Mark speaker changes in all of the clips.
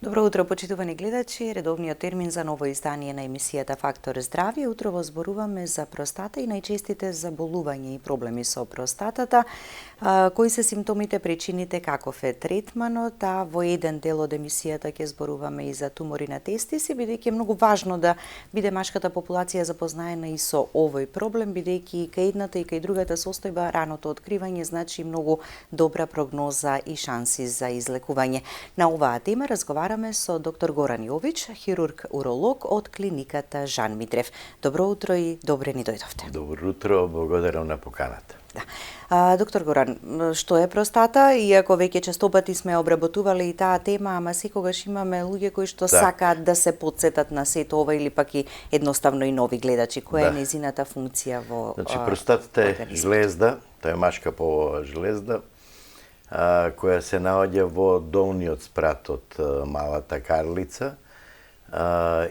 Speaker 1: Добро утро, почитувани гледачи. Редовниот термин за ново издание на емисијата Фактор здравје. Утрово зборуваме за простата и најчестите заболувања и проблеми со простатата. Кои се симптомите, причините, каков е третманот, а во еден дел од емисијата ќе зборуваме и за тумори на тестиси, бидејќи е многу важно да биде машката популација запознаена и со овој проблем, бидејќи и кај едната и кај другата состојба раното откривање значи многу добра прогноза и шанси за излекување. На оваа тема разговараме со доктор Горан Јович, хирург-уролог од клиниката Жан Митрев. Добро утро и добре ни дојдовте.
Speaker 2: Добро утро, благодарам на поканата.
Speaker 1: Да. Доктор Горан, што е простата? Иако веќе честопати сме обработували и таа тема, ама секогаш имаме луѓе кои што сакаат да се потсетат на сето ова или пак и едноставно и нови гледачи. Која е незината функција во
Speaker 2: Значи, простатата е жлезда, тоа е машка полова жлезда, која се наоѓа во долниот спрат од малата карлица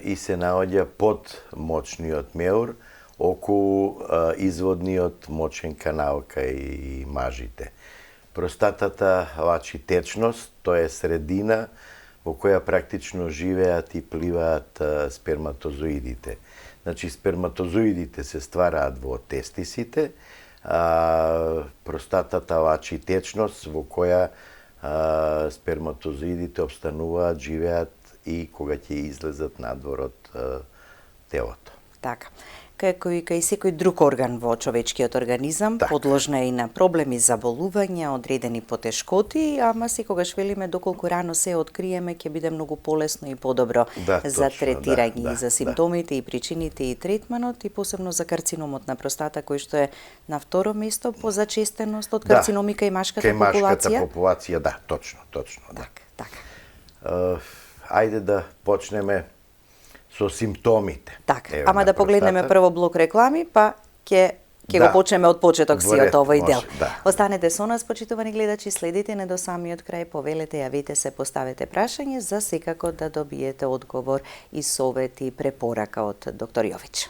Speaker 2: и се наоѓа под мочниот меур, околу изводниот мочен канал кај мажите. Простатата лачи течност, тоа е средина во која практично живеат и пливаат сперматозоидите. Значи, сперматозоидите се ствараат во тестисите, простатата лачи течност во која сперматозоидите обстануваат, живеат и кога ќе излезат надвор од телото.
Speaker 1: Така. Како и кај секој друг орган во човечкиот организам, подложна е и на проблеми, заболувања, одредени потешкоти, ама секогаш велиме доколку рано се откриеме ќе биде многу полесно и подобро за третирање и за симптомите и причините и третманот и посебно за карциномот на простата кој што е на второ место по зачестеност од карциноми кај машката популација.
Speaker 2: Кај машката популација, да, точно. Ајде да почнеме со симптомите.
Speaker 1: Така, ама да погледнеме прво блок реклами, па ќе го почнеме од почеток сиот овој дел. Останете со нас, почитувани гледачи, следите не до самиот крај, повелете, јавете се, поставете прашање за секако да добиете одговор и совет и препорака од доктор Јович.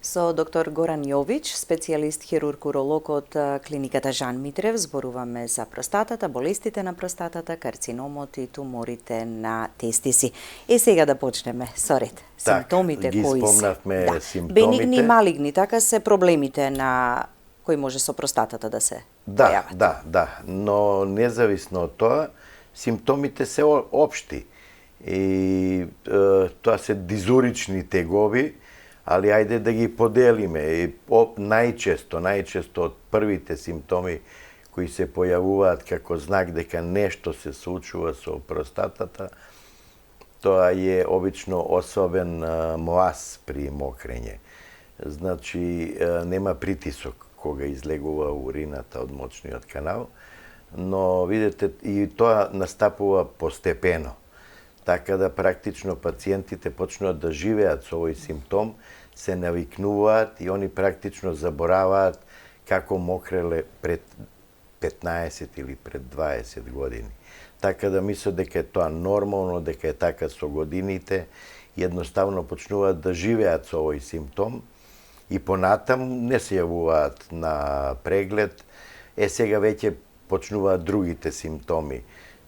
Speaker 1: Со доктор Горан Јович, специјалист хирург-уролог од клиниката Жан Митрев, зборуваме за простатата, болестите на простатата, карциномот и туморите на тестиси. Сега да почнеме со ред. Симптомите кои се?
Speaker 2: Спомнавме симптомите.
Speaker 1: Бенигни и малигни, така се проблемите на кои може со простатата да се појават.
Speaker 2: Да, но независно од тоа, симптомите се општи. И тоа се дизурични тегови, али ајде да ги поделиме. Најчесто од првите симптоми кои се појавуваат како знак дека нешто се случува со простатата, тоа е обично особен млас при мокрење. Значи, нема притисок кога излегува урината од мочниот канал, но видете, и тоа настапува постепено. Така да практично пациентите почнуваат да живеат со овој симптом, се навикнуваат и они практично забораваат како мокреле пред 15 или пред 20 години. Така да мислат дека е тоа нормално, дека е така со годините, едноставно почнуваат да живеат со овој симптом и понатам не се јавуваат на преглед. Сега веќе почнуваат другите симптоми.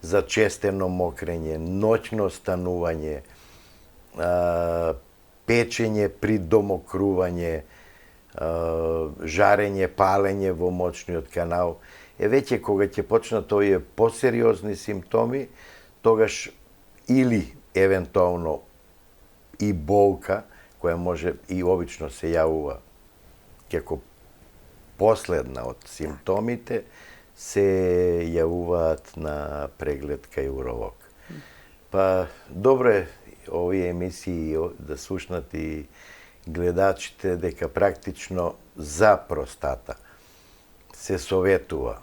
Speaker 2: Зачестено мокрење, ноќно станување, печење при домокрување, жарење, палење во мочниот канал. Веќе кога ќе почнат овие посериозни симптоми, тогаш или евентуално и болка, која може и обично се јавува како последна од симптомите, се јавуваат на преглед кај уролог. Па добро е овие емисии да слушнат и гледачите дека практично за простата се советува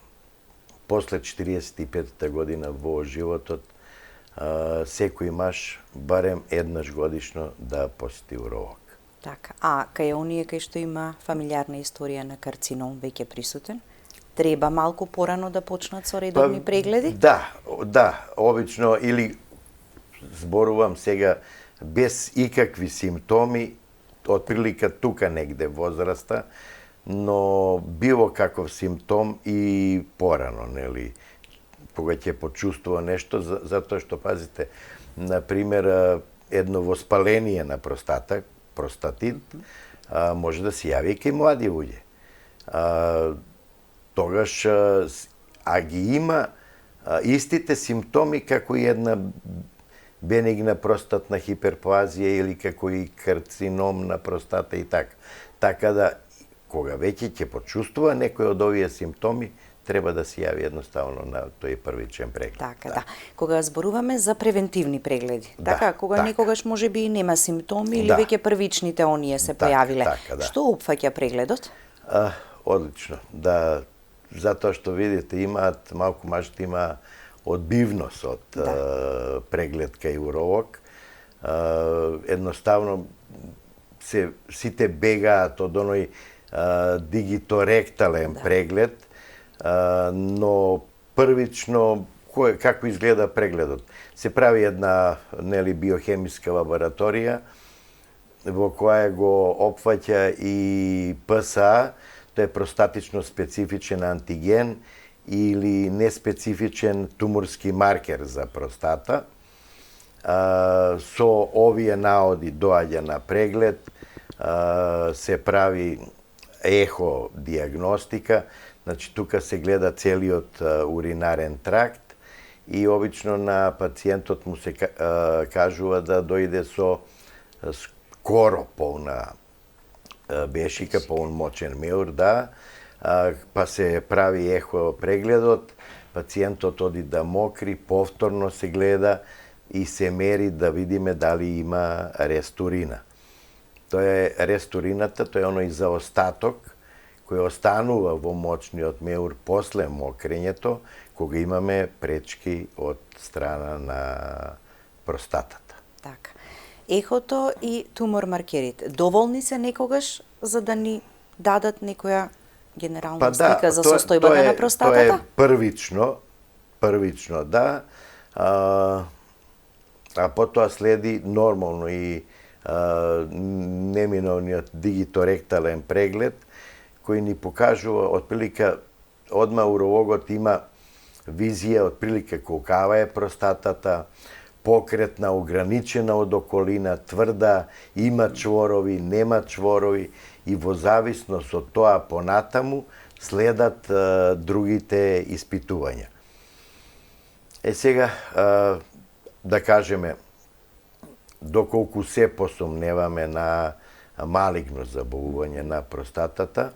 Speaker 2: после 45-та година во животот секој маж барем еднаш годишно да посети уролог.
Speaker 1: Така, а кај оние кај што има фамилиарна историја на карцином веќе присутен? Треба малку порано да почнат со редовни прегледи?
Speaker 2: Да, обично или зборувам сега без икакви симптоми, отприлика тука негде возраста, но било каков симптом и порано, нели, кога ќе почувствува нешто, затоа што, пазите, например, едно воспаление на простатит, може да се јави и кај млади луѓе. Тогаш, ги има истите симптоми како и една бенигна простатна хиперплазија или како и карцином на простата и така. Така да, кога веќе ќе почувствува некој од овие симптоми, треба да се јави едноставно на тој првичен преглед.
Speaker 1: Така, да. Кога зборуваме за превентивни прегледи, така, кога некогаш можеби и нема симптоми или веќе првичните оние се појавиле, што опфаќа прегледот?
Speaker 2: Одлично, да, затоа што видите, имаат, малку мажите има одбивност од преглед кај уролог. Едноставно, сите бегаат од оној дигиторектален преглед, но првично како изгледа прегледот? Се прави една, нели, биохемиска лабораторија во која го опфаќа и ПСА, тоа е простатично специфичен антиген или неспецифичен туморски маркер за простата. Со овие наоди доаѓа на преглед, се прави ехо диагностика, значи тука се гледа целиот уринарен тракт и обично на пациентот му се кажува да дојде со скоро полна бешика, полн мочен меур, да, па се прави ехо прегледот, пациентот оди да мокри, повторно се гледа и се мери да видиме дали има рест урина. Тоа е рест урината, тоа е оној заостаток кој останува во мочниот меур после мокрењето, кога имаме пречки од страна на простатата.
Speaker 1: Така. Ехото и тумор маркерите доволни се некогаш за да ни дадат некоја генерална слика за состојбата на простатата?
Speaker 2: Тоа е првично, да. А потоа следи нормално и неминовниот дигиторектален преглед, кој ни покажува отприлика, одма урологот има визија отприлика колкава е простатата, покретна, ограничена од околина, тврда, има чворови, нема чворови и во зависност од тоа понатаму следат другите испитувања. Сега, да кажеме, доколку се посомневаме на малигно заболување на простатата,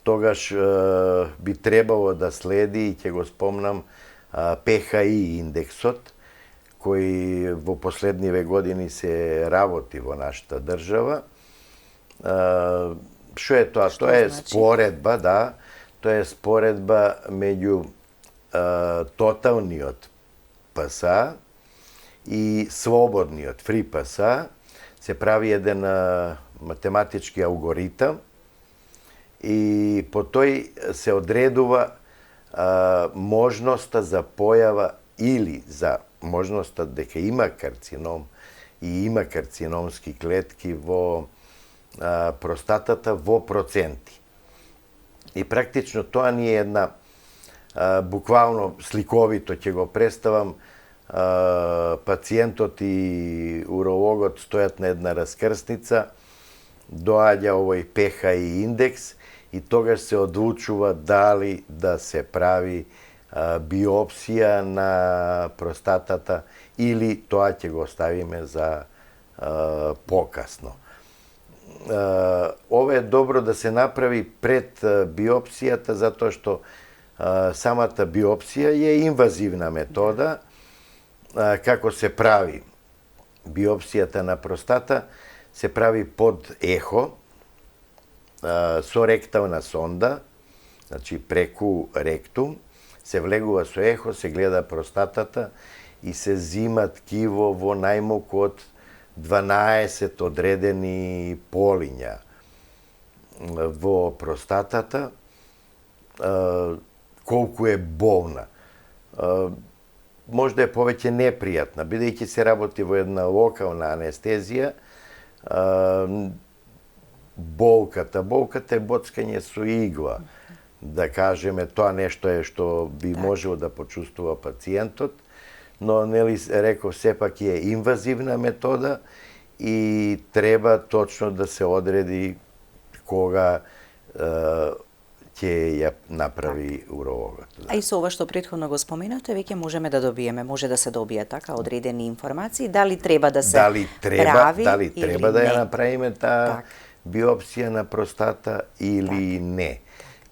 Speaker 2: тогаш би требало да следи, и ќе го спомнам, ПХИ индексот, кој во последниве години се работи во нашата држава. Што е тоа? Тоа е споредба, да, тоа е споредба меѓу тоталниот ПСА и слободниот фри ПСА. Се прави еден математички алгоритам и по тој се одредува можноста за појава или за можноста дека има карцином и има карциномски клетки во простатата во проценти. И практично тоа ни е една, буквално сликовито ќе го представам, пациентот и урологот стојат на една раскрсница, доаѓа овој ПХИ индекс и тогаш се одлучува дали да се прави биопсија на простатата или тоа ќе го оставиме за покасно. Ова е добро да се направи пред биопсијата, затоа што самата биопсија е инвазивна метода. Како се прави биопсијата на простата? Се прави под ехо, со ректална сонда, значи преку ректум, се влегува со ехо, се гледа простатата и се зима ткиво во најмалку од 12 одредени полиња во простатата, колку е болна. Можда е повеќе непријатна, бидејќи се работи во една локална анестезија, болката. Болката е боцкање со игла. Да кажеме, тоа нешто е што би можело да почувствува пациентот, но нели реков сепак е инвазивна метода и треба точно да се одреди кога ќе ја направи урологот.
Speaker 1: А и со ова што претходно го споменавте, веќе можеме да добиеме, може да се добие така одредени информации, дали треба да се прави
Speaker 2: дали треба да ја направиме таа
Speaker 1: Так.
Speaker 2: биопсија на простата или не.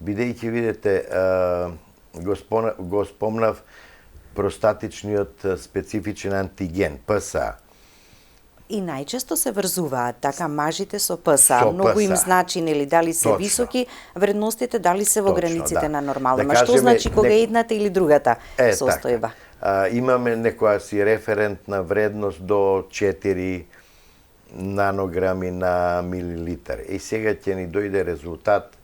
Speaker 2: Бидејќи видите, го спомнав простатичниот специфичен антиген, ПСА.
Speaker 1: И најчесто се врзуваат така мажите со ПСА.
Speaker 2: Со
Speaker 1: Многу им
Speaker 2: ПСА.
Speaker 1: значи нели дали се
Speaker 2: Точно.
Speaker 1: високи вредностите, дали се во
Speaker 2: Точно,
Speaker 1: границите
Speaker 2: да.
Speaker 1: на нормално.
Speaker 2: Да
Speaker 1: Ма што
Speaker 2: кажеме,
Speaker 1: значи кога едната или другата состојба?
Speaker 2: Така. Имаме некоја си референтна вредност до 4 нанограми на милилитар. И сега ќе ни дојде резултат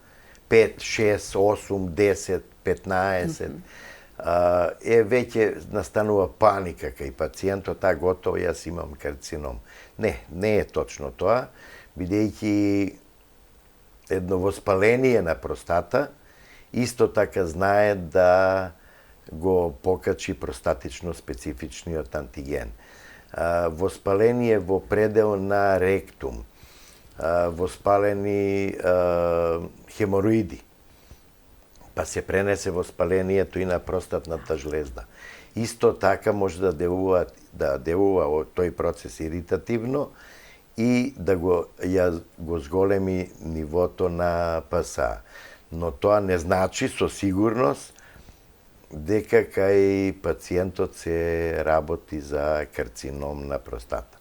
Speaker 2: 5, 6, 8, 10, 15. Веќе настанува паника кај пациентот, готово, јас имам карцином. Не е точно тоа, бидејќи едно воспаление на простата исто така знае да го покачи простатично специфичниот антиген. Воспаление во предел на ректум, воспалени хемороиди, па се пренесе воспалението и на простатната жлезда. Исто така може да делува тој процес иритативно и да го зголеми нивото на ПСА. Но тоа не значи со сигурност дека кај пациентот се работи за карцином на простата.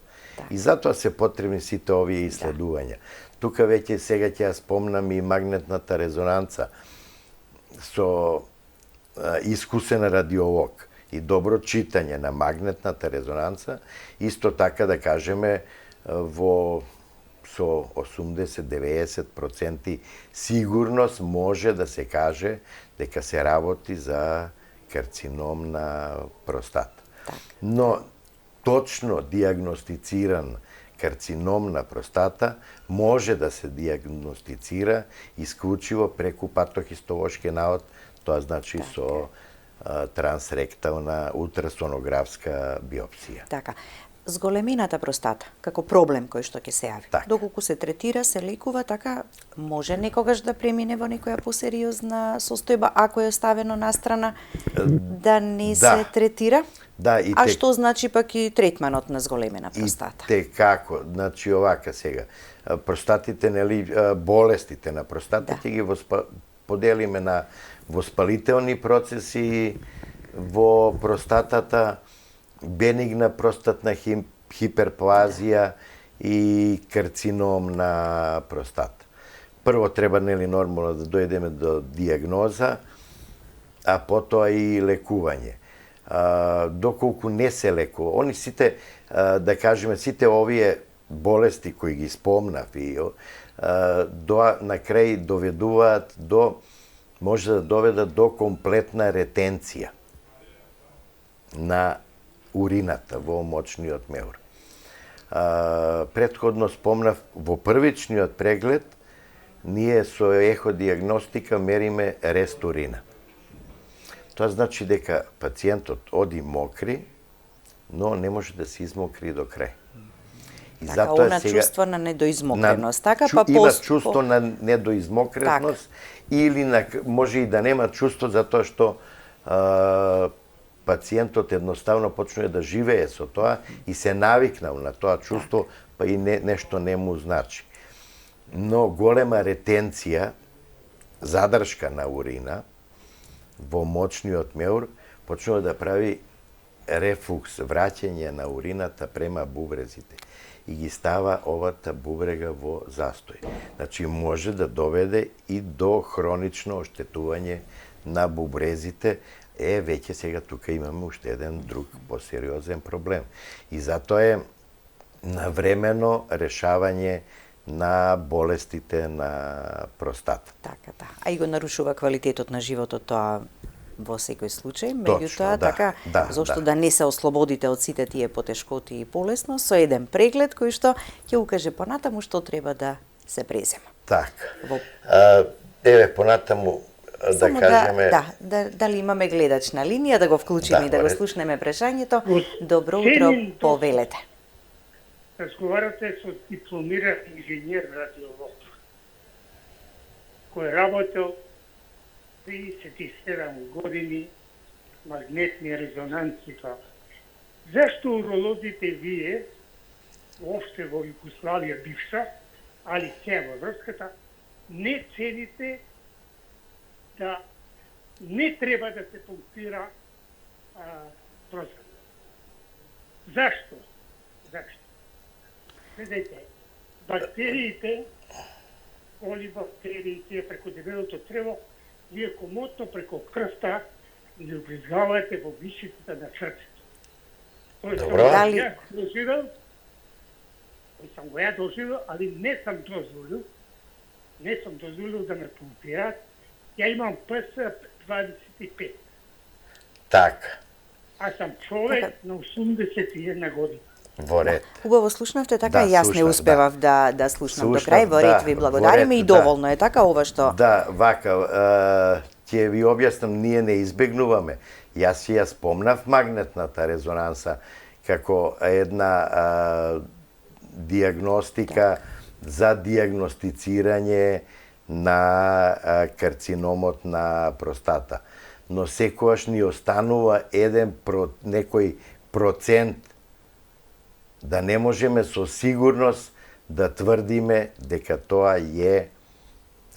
Speaker 2: И затоа се потребни сите овие исследувања. Тука веќе сега ќе ја спомнам и магнетната резонанца со искусен радиолог и добро читање на магнетната резонанца, исто така да кажеме со 80-90% сигурност може да се каже дека се работи за карцином на простата. Но точно диагностициран карцином на простата може да се диагностицира исклучиво преку патохистолошки навод, тоа значи со трансректална ултрасонографска биопсија.
Speaker 1: Така. Зголемената простата, како проблем кој што ќе се јави.
Speaker 2: Так.
Speaker 1: Доколку се третира, се лекува, така може некогаш да премине во некоја посериозна состојба, ако е ставено настрана, да не се третира?
Speaker 2: Да,
Speaker 1: А што значи пак и третманот на зголемена простата?
Speaker 2: И како, значи овака сега, простатите, нели, болестите на простата ќе ги поделиме на воспалителни процеси во простатата, бенигна простатна хиперплазија и карцином на простата. Прво треба, нели, нормално да дојдеме до диагноза, а потоа и лекување. Доколку не се лекува, они сите, да кажеме, сите овие болести кои ги спомнав и на крај доведуваат може да доведат до комплетна ретенција на урината во мочниот меур. Претходно спомнав, во првичниот преглед ние со еходиагностика мериме рест урина. Тоа значи дека пациентот оди мокри, но не може да се измокри до крај.
Speaker 1: И така, она чувство на недоизмокреност, така па
Speaker 2: има чувство на недоизмокреност или може и да нема чувство затоа што пациентот едноставно почнува да живее со тоа и се навикнал на тоа чувство, па и нешто не му значи. Но голема ретенција, задршка на урина во мочниот меур почнува да прави рефлукс, враќање на урината према бубрезите и ги става овата бубрега во застој. Значи може да доведе и до хронично оштетување на бубрезите. Веќе сега тука имаме уште еден друг посериозен проблем. И затоа е навремено решавање на болестите на простата.
Speaker 1: Така, да. А и го нарушува квалитетот на животот тоа во секој случај, меѓутоа зошто да не се ослободите од сите тие потешкоти и полесно со еден преглед кој што ќе укаже понатаму што треба да се презема.
Speaker 2: Така. Еве, понатаму, да кажеме...
Speaker 1: Дали имаме гледач на линија, да го вклучиме и да го слушнеме прашањето. Добро утро, повелете.
Speaker 3: Разговарате со дипломиран инженер радиолог, кој работел 37 години магнетни резонанси. Зашто уролозите вие, воопште во Југославија бивша, али се во врската, не цените да не треба да се пунктира простата? Зашто? Следете, бактериите, колибактериите преку дебелото црево, вие комотно преку крвта ги обризгавате во вишиците на срцето.
Speaker 2: Добро.
Speaker 3: Сам го ја доживел, али не сум дозволил да ме пунктираат. Ја имам ПС 25.
Speaker 2: Така.
Speaker 3: А сам човек на 81 година.
Speaker 2: Во ред.
Speaker 1: Убаво слушнавте, така и јас не успевав да слушнам до крај. Во ред ви благодариме и доволно е така ова што...
Speaker 2: Да, вака, ќе ви објаснам, ние не избегнуваме. Јас ја спомнав магнетната резонанса како една диагностика за диагностицирање на карциномот на простата. Но секогаш ни останува некој процент да не можеме со сигурност да тврдиме дека тоа е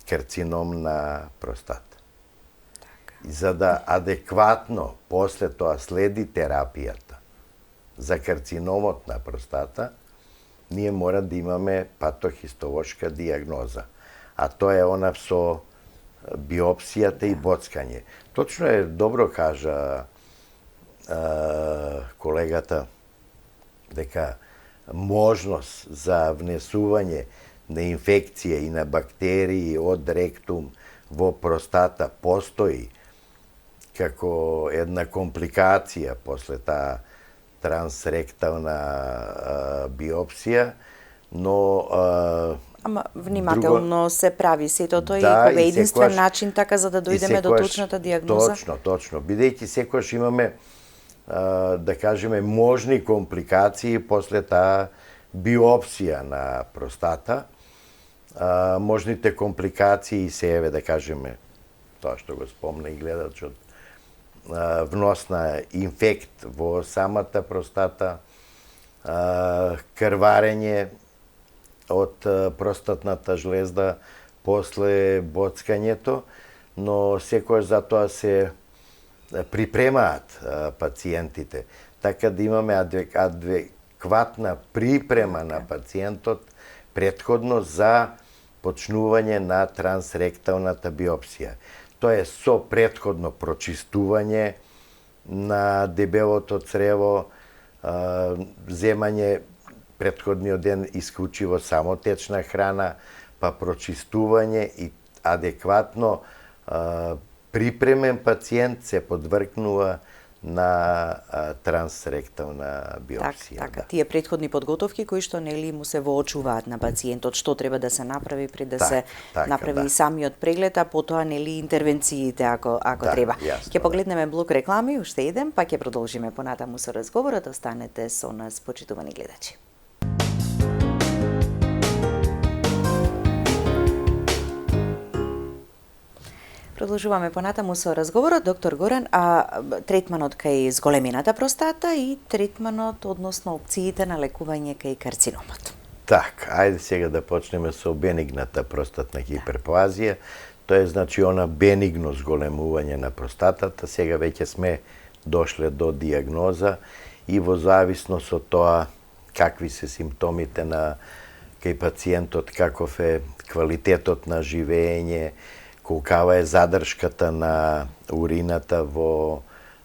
Speaker 2: карцином на простата. За да адекватно после тоа следи терапијата за карциномот на простата, ние мора да имаме патохистолошка диагноза. А тоа е она со биопсијата и боцкање. Точно е, добро кажа колегата, дека можност за внесување на инфекција и на бактерии од ректум во простата постои како една компликација после таа трансректална биопсија, но
Speaker 1: Ама внимателно се прави сето тоа и кога е единствен начин така за да дојдеме до точната диагноза.
Speaker 2: Точно. Бидејќи секогаш имаме да кажеме можни компликации после таа биопсија на простата. Можните компликации се еве да кажеме тоа што го спомна и гледачот, вносна инфект во самата простата, крварење од простатната жлезда после боцкањето, но секогаш за тоа се припремаат пациентите, така да имаме адекватна припрема на пациентот претходно за почнување на трансректалната биопсија. Тоа е со претходно прочистување на дебелото црево, земање претходниот ден исклучиво само течна храна, па прочистување и адекватно припремен пациент се подвркнува на трансректална биопсија.
Speaker 1: Така. Тие претходни подготовки кои што нели му се воочуваат на пациентот, што треба да се направи пред да се направи и самиот преглед, а потоа нели интервенциите ако треба. Ќе погледнеме блок реклами, уште еден, па ќе продолжиме понатаму со разговорот. Останете со нас, почитувани гледачи. Продолжуваме понатаму со разговорот. Доктор Горан, третманот кај зголемената простата и третманот, односно опциите на лекување кај карциномот.
Speaker 2: Так, ајде сега да почнеме со бенигната простатна хиперплазија. Тоа е значи она бенигно зголемување на простатата. Сега веќе сме дошле до диагноза и во зависност од тоа какви се симптомите на кај пациентот, каков е квалитетот на живење, колкава е задршката на урината во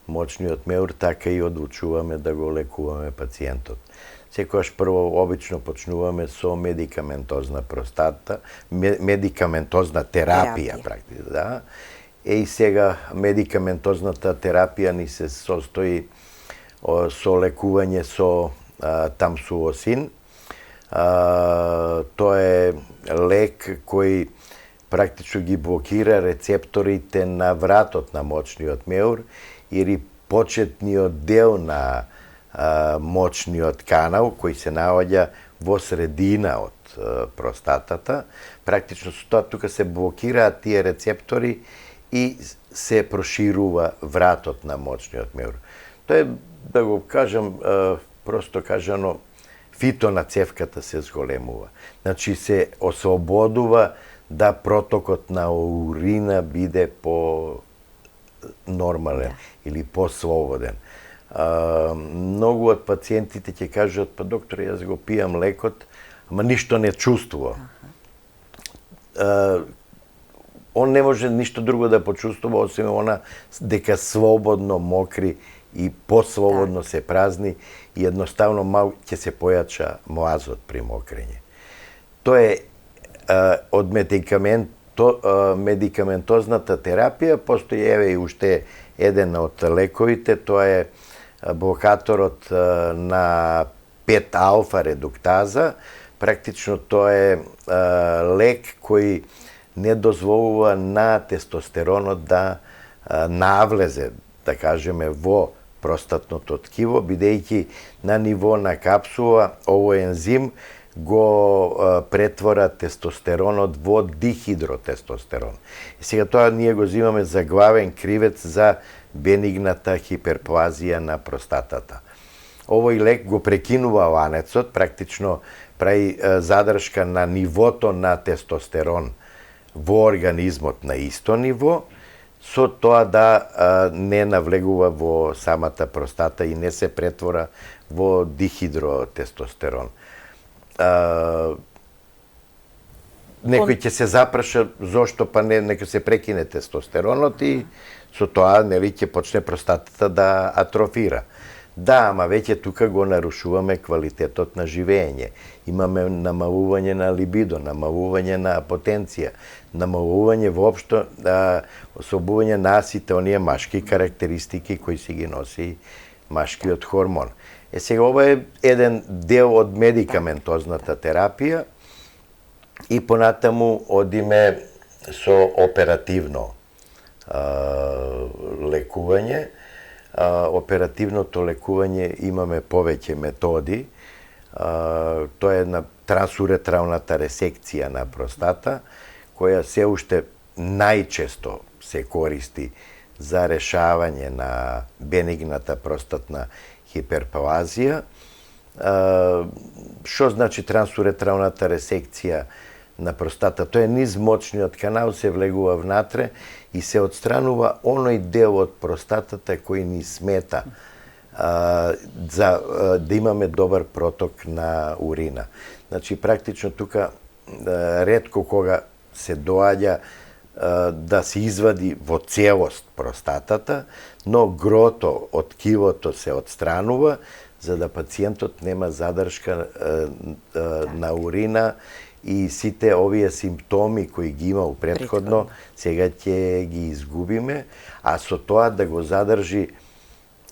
Speaker 2: мочниот меур, така и одлучуваме да го лекуваме пациентот. Секогаш прво обично почнуваме со медикаментозна простата, медикаментозна терапија практично, да. И сега медикаментозната терапија ни се состои со лекување со тамсулосин, Тоа е лек кој практично ги блокира рецепторите на вратот на мочниот меур или почетниот дел на мочниот канал кој се наоѓа во средина од простатата. Практично со тоа тука се блокираат тие рецептори и се проширува вратот на мочниот меур. Тоа е, да го кажам, просто кажано, фито на цевката се зголемува. Значи се ослободува да протокот на урина биде по нормален или по-слободен. Многу од пациентите ќе кажат, па доктор, јас го пијам лекот, ама ништо не чувствувам. Он не може ништо друго да почувствува, освен она дека слободно мокри и послободно се празни и едноставно мал ќе се појача млазот при мокрење. Тоа е од медикаментозната терапија. Постои еве и уште еден од лековите, тоа е блокаторот на 5-алфа редуктаза. Практично тоа е лек кој не дозволува на тестостеронот да навлезе, да кажеме, во простатното ткиво, бидејќи на ниво на капсула овој ензим го претвора тестостеронот во дихидротестостерон. И сега тоа ние го земаме за главен кривец за бенигната хиперплазија на простатата. Овој лек го прекинува ланецот, практично прави задршка на нивото на тестостерон во организмот на исто ниво, со тоа да не навлегува во самата простата и не се претвора во дихидротестостерон. Некој ќе се запраша зошто па не, нека се прекине тестостеронот и со тоа нели ќе почне простатата да атрофира. Да, ама веќе тука го нарушуваме квалитетот на живење. Имаме намалување на либидо, намалување на потенција, намалување воопшто, ослабување на сите оние машки карактеристики кои си ги носи машкиот хормон. Сега ова е еден дел од медикаментозната терапија и понатаму одиме со оперативно лекување. Оперативното лекување имаме повеќе методи. Тоа е една трансуретралната ресекција на простата, која се уште најчесто се користи за решавање на бенигната простатна хиперплазија. Што значи трансуретралната ресекција на простата? Тоа е низ мочниот канал, се влегува внатре и се отстранува оној дел од простатата кој ни смета за да имаме добар проток на урина. Значи, практично тука ретко кога се доаѓа да се извади во целост простатата, но грото од ткивото се отстранува за да пациентот нема задршка на урина и сите овие симптоми кои ги имал претходно, сега ќе ги изгубиме, а со тоа да го задржи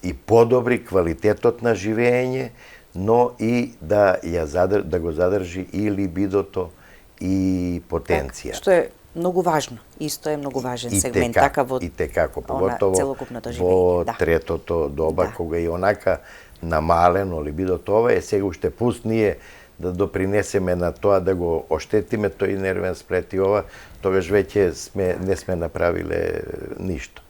Speaker 2: и подобри квалитетот на живење, но и да го задржи и либидото и потенција.
Speaker 1: Што е многу важно. Исто е многу важен сегмент така во целокупното живење.
Speaker 2: Во третото доба, кога и онака намалено либидото, ова е сега уште пус ние да допринесеме на тоа да го оштетиме тој нервен сплет и ова, тогаш веќе не сме направиле ништо.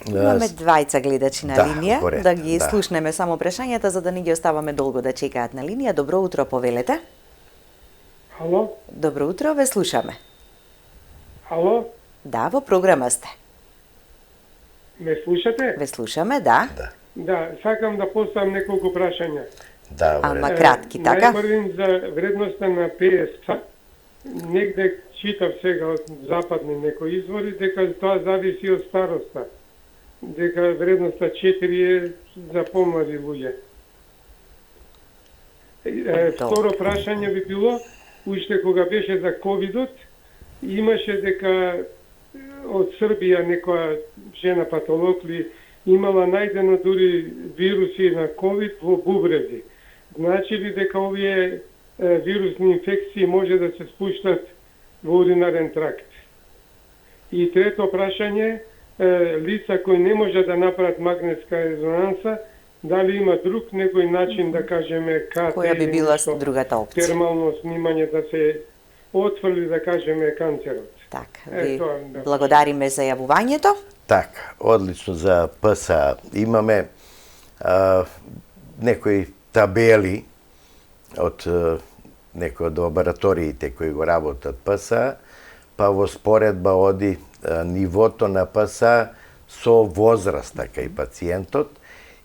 Speaker 1: Имаме двајца гледачи на линија, да ги слушнеме само прашањата за да не ги оставаме долго да чекаат на линија. Добро утро, повелете.
Speaker 3: Ало?
Speaker 1: Добро утро, ве слушаме.
Speaker 3: Ало?
Speaker 1: Да, во програма сте.
Speaker 3: Ме слушате?
Speaker 1: Ве слушаме, да.
Speaker 3: Да, сакам да поставам неколку прашања.
Speaker 2: Да,
Speaker 1: ама кратки, така?
Speaker 3: Најпрвин за вредноста на PSA. Негде читав сега од западни некои извори дека тоа зависи од староста. Дека вредноста 4 е за помлади луѓе. Второ прашање би било, уште кога беше за ковидот, имаше дека од Србија некоја жена патолог ли имала најдено дури вируси на ковид во бубреди. Значи ли дека овие вирусни инфекции може да се спуштат во уринарен тракт. И трето прашање, лица кои не може да направат магнетска резонанса, дали има друг некој начин, да кажеме, КТ,
Speaker 1: Која би била другата опција?
Speaker 3: термално снимање да се отфрли, да кажеме, канцерот.
Speaker 1: Така,
Speaker 3: Е,
Speaker 1: ви
Speaker 3: тоа, да.
Speaker 1: благодариме за јавувањето.
Speaker 2: Така, одлично за ПСА. Имаме некои табели од некои од лабораториите кои го работат ПСА, па во споредба оди нивото на ПСА со возраста кај пациентот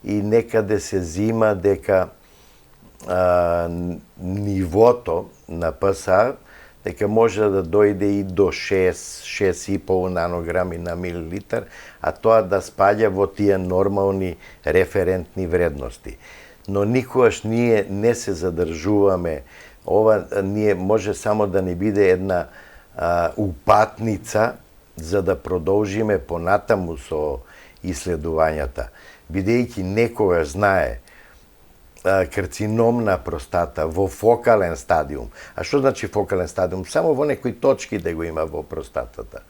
Speaker 2: и некаде се зима дека нивото на ПСА дека може да дојде и до 6,5 нанограми на милилитар, а тоа да спаѓа во тие нормални референтни вредности. Но никогаш ние не се задржуваме. Ова ние може само да ни биде една упатница за да продолжиме понатаму со исследувањата. Бидејќи некогаш знае карцином на простата во фокален стадиум. А што значи фокален стадиум? Само во некои точки да го има во простатата.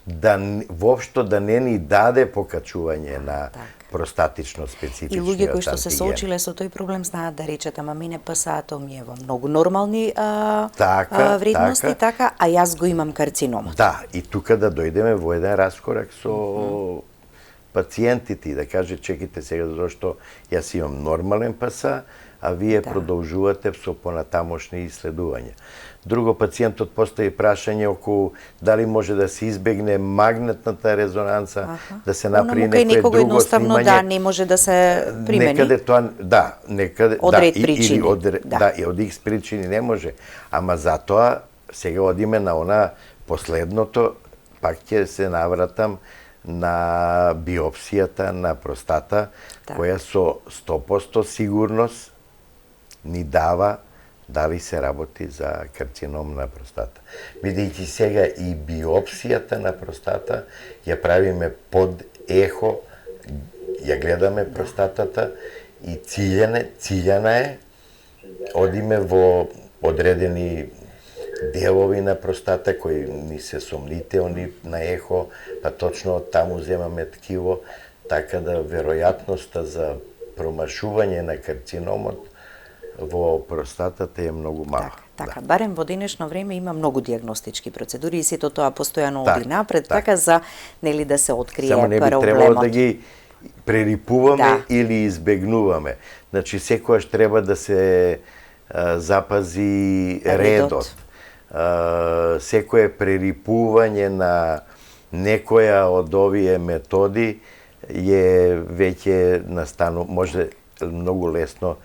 Speaker 2: Да воопшто да не ни даде покачување на простатично специфичниот
Speaker 1: И луѓе кои што се
Speaker 2: антиген.
Speaker 1: соочиле со тој проблем знаат да речат, ама мене ПСА-то ми е во многу нормални вредности, така, а јас го имам карциномот.
Speaker 2: Да, и тука да дојдеме во еден раскорак со пациентите и да каже, чекайте сега, зашто јас имам нормален ПСА, а вие продолжувате со понатамошни исследувања. Друго, пациентот постави прашање околу дали може да се избегне магнетната резонанса, да се направи некое друго
Speaker 1: едноставно
Speaker 2: снимање.
Speaker 1: да не може да се примени.
Speaker 2: Некаде тоа, некаде,
Speaker 1: од ред причини.
Speaker 2: Или од X причини не може. Ама затоа сега одиме на она последното, пак ќе се навратам на биопсијата на простата, која со 100% сигурност ни дава дали се работи за карцином на простата. Бидејќи сега и биопсијата на простата ја правиме под ехо, ја гледаме простатата и циљана е, одиме во одредени делови на простата кои ни се сомнителни на ехо, па точно од таму земаме ткиво, така да веројатноста за промашување на карциномот во простатата е многу мала.
Speaker 1: Така, барем во денешно време има многу дијагностички процедури и сето тоа постојано оди напред,
Speaker 2: така.
Speaker 1: така за нели да се открие
Speaker 2: проблемот. Само не би требало да ги прерипуваме или избегнуваме. Значи секогаш треба да се запази редот. Секое прерипување на некоја од овие методи е веќе може многу лесно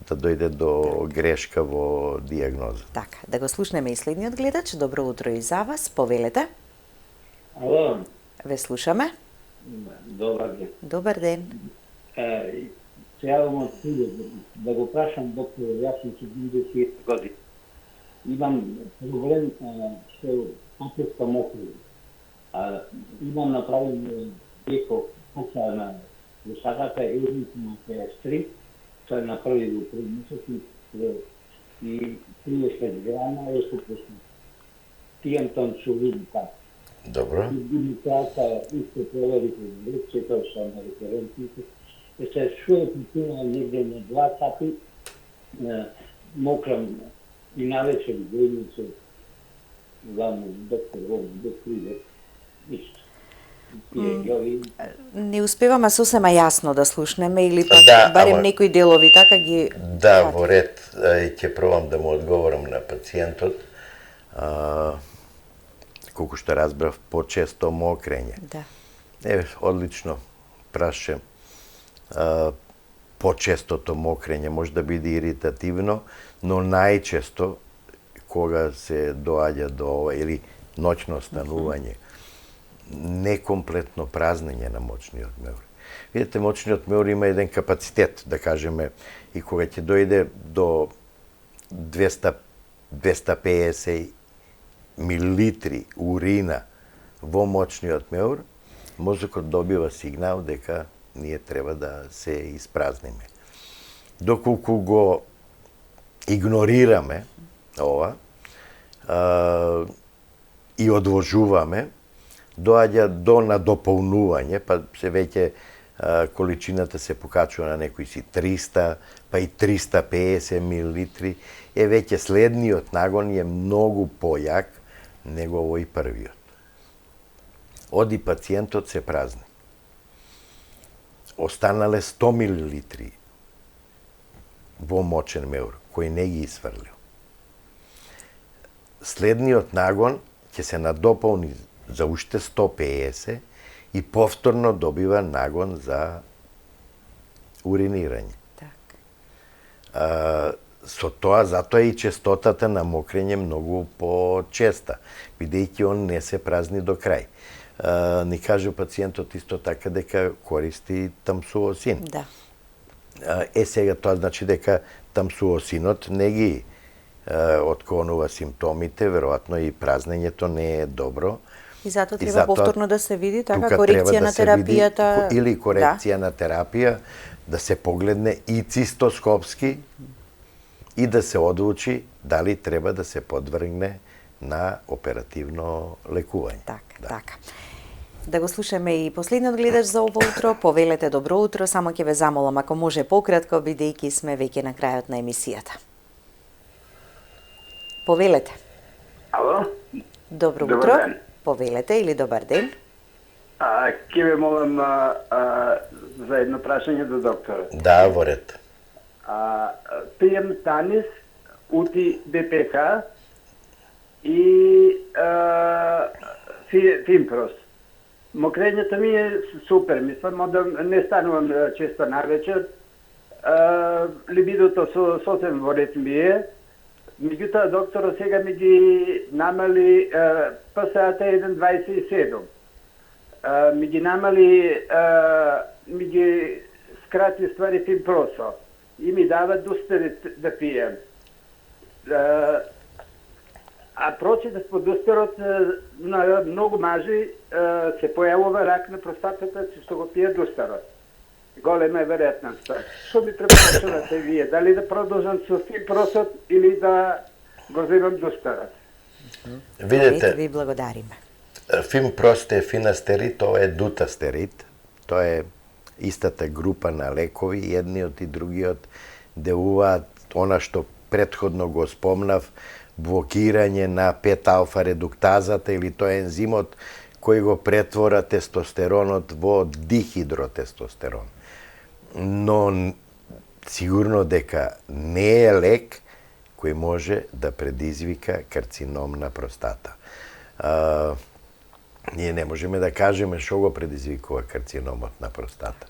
Speaker 2: да дојде до грешка во дијагноза.
Speaker 1: Така, да го слушнеме и следниот гледач. Добро утро и за вас. Повелете.
Speaker 4: Ало.
Speaker 1: Ве слушаме.
Speaker 4: Добар ден.
Speaker 1: Добар ден.
Speaker 4: Се јавам од Силе да го прашам доктор, јас сум 40 години. Имам проблем што попуска мокри. Имам направен деко поца на простатата и на PS3. Тоа на први во 3 месеци и 30 грама е попуска. Тијам тонсулин така.
Speaker 2: Добро.
Speaker 4: И така исто проверите лекцията са на референтите. Се шуе причина негде на 2 сати мокрам и навечер годница главно доктор доктор исто.
Speaker 1: Не успеваме сосема јасно да слушнеме или пак барем некои делови така ги...
Speaker 2: Да, во ред, ќе пробам да му одговорам на пациентот. Колку што разбрав, почесто мокрење.
Speaker 1: Да.
Speaker 2: Одлично праше. Почестото мокрење може да биде иритативно, но најчесто кога се доаѓа до ова или ноќно станување, некомплетно празнење на мочниот меур. Видите, мочниот меур има еден капацитет, да кажеме, и кога ќе дојде до 250 милилитри урина во мочниот меур, мозокот добива сигнал дека ние треба да се испразниме. Доколку го игнорираме ова и одложуваме, доаѓа до надополнување, па се веќе количината се покачува на некои си 300, па и 350 милилитри, веќе следниот нагон е многу појак него овој првиот. Оди пациентот се празни. Останале 100 милилитри во мочен меур, кој не ги изфрлил. Следниот нагон ќе се надополни за уште 150 и повторно добива нагон за уринирање. Со тоа, затоа и честотата на мокрење многу почеста, бидејќи он не се празни до крај. Ни кажа пациентот исто така дека користи тамсуосин.
Speaker 1: Да.
Speaker 2: Сега тоа значи дека тамсуосинот не ги отклонува симптомите, веројатно и празнењето не е добро.
Speaker 1: И затоа треба повторно да се види така корекција на терапијата.
Speaker 2: Или корекција на терапија, да се погледне и цистоскопски и да се одлучи дали треба да се подвргне на оперативно лекување.
Speaker 1: Така. Да го слушаме и последниот гледач за ова утро. Повелете добро утро, само ќе ве замолам ако може пократко, бидејќи сме веќе на крајот на емисијата. Повелете.
Speaker 5: Ало?
Speaker 1: Добро
Speaker 5: Добар
Speaker 1: утро.
Speaker 5: ден.
Speaker 1: Повелете или добар ден.
Speaker 5: Ке ве молам за едно прашање до доктора.
Speaker 2: Да, во ред.
Speaker 5: Пием Танис, ути БПК и Фимпрос. Мокрењето ми е супер, мислам да не станувам често навечер. Либидото сосем во ред ми е. Меѓутоа, доктора сега ми ги намали ПСА-та 1,27. Ми ги намали, ми ги скрати ствари Фимпросо и ми дава дустерит да пием. А прочитав по дустерот на многу мажи се појавува рак на простатата, што го пие дустерот. Голема е веројатноста. Што ми препорачувате вие? Дали да продолжам со Фимпросот или да го земам дустерот?
Speaker 2: Видете,
Speaker 1: ви благодариме.
Speaker 2: Фимпрост е финастерит, ова е дутастерит. Тоа е истата група на лекови, едниот и другиот делуваат она што претходно го спомнав, блокирање на 5-алфа редуктазата или тоа е ензимот кој го претвора тестостеронот во дихидротестостерон. Но сигурно дека не е лек кој може да предизвика карцином на простата. Ние не можеме да кажеме што го предизвикува карциномот на простата,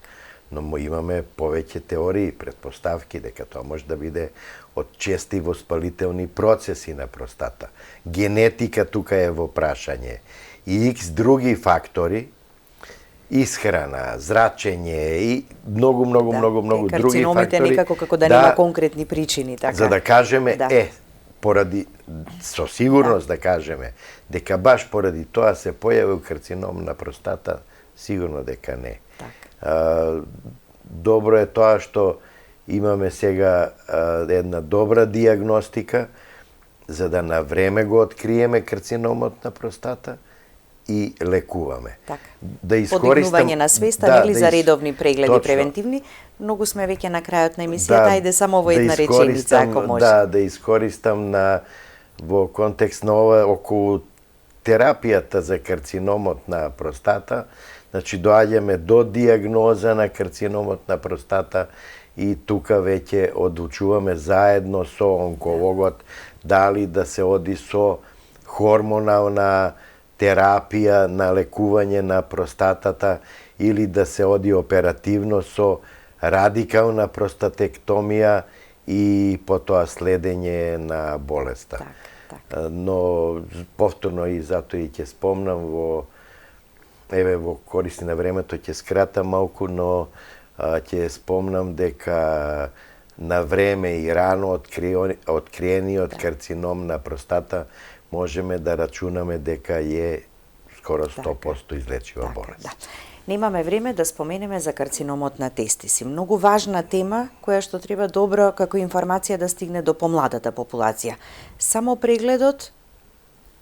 Speaker 2: но имаме повеќе теории, претпоставки дека тоа може да биде од чести воспалителни процеси на простата. Генетика тука е во прашање и икс други фактори, исхрана, зрачење и многу други фактори.
Speaker 1: Карциномите некако како да нема конкретни причини, така.
Speaker 2: За да кажеме, поради, со сигурност да кажеме, дека баш поради тоа се појавил карцином на простата, сигурно дека не. Добро е тоа што имаме сега една добра диагностика, за да на време го откриеме карциномот на простата и лекуваме.
Speaker 1: Да подигнување на свеста, нели за редовни прегледи превентивни, многу сме веќе на крајот на емисијата, ајде само во една реченица ако може.
Speaker 2: Да искористам во контекст на ова околу терапијата за карциномот на простата. Значи доаѓаме до диагноза на карциномот на простата и тука веќе одлучуваме заедно со онкологот дали да се оди со хормонална терапија на лекување на простатата или да се оди оперативно со радикална простатектомија и потоа следење на болеста. Но повторно и затоа и ќе спомнам во корист на времето ќе скратам малку, но ќе спомнам дека на време и рано откриениот карцином на простата можеме да рачунаме дека е скоро 100% излечива болест.
Speaker 1: Немаме време да споменеме за карциномот на тестиси. Многу важна тема која што треба добро како информација да стигне до помладата популација. Само прегледот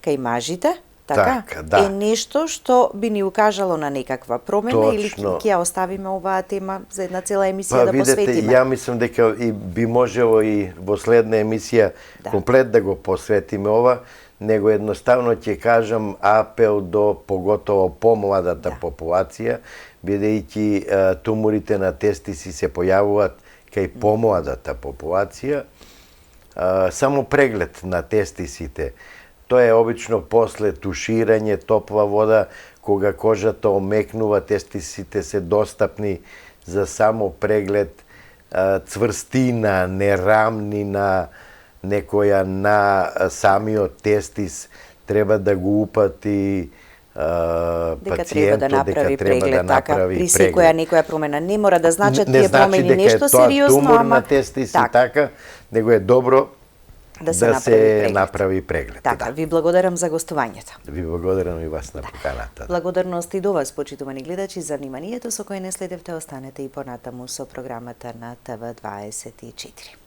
Speaker 1: кај мажите, така,
Speaker 2: да.
Speaker 1: е нешто што би ни укажало на некаква промена или
Speaker 2: Точно.
Speaker 1: ќе ја оставиме оваа тема за една цела емисија да
Speaker 2: видете,
Speaker 1: посветиме?
Speaker 2: ја мислам дека и би можело и во следна емисија комплет да го посветиме ова, него едноставно ќе кажам апел до поготово помладата популација, бидејќи туморите на тестиси се појавуваат кај помладата популација. Само преглед на тестисите, тоа е обично после туширање, топла вода, кога кожата омекнува, тестисите се достапни за само преглед, цврстина, нерамнина, некоја на самиот тестис треба да го упати пациентот, дека треба да направи
Speaker 1: при
Speaker 2: преглед.
Speaker 1: секоја некоја промена. Не мора да значат
Speaker 2: Не
Speaker 1: тие
Speaker 2: значи
Speaker 1: промени
Speaker 2: дека
Speaker 1: нешто
Speaker 2: е тоа
Speaker 1: сериозно,
Speaker 2: тумор
Speaker 1: ама
Speaker 2: на тестиси, така, него е добро да се направи преглед.
Speaker 1: Така,
Speaker 2: да.
Speaker 1: ви благодарам за гостувањето.
Speaker 2: Ви благодарам и вас на поканата.
Speaker 1: Благодарност и до вас, почитувани гледачи, за вниманието со кое не следевте. Останете и понатаму со програмата на ТВ24.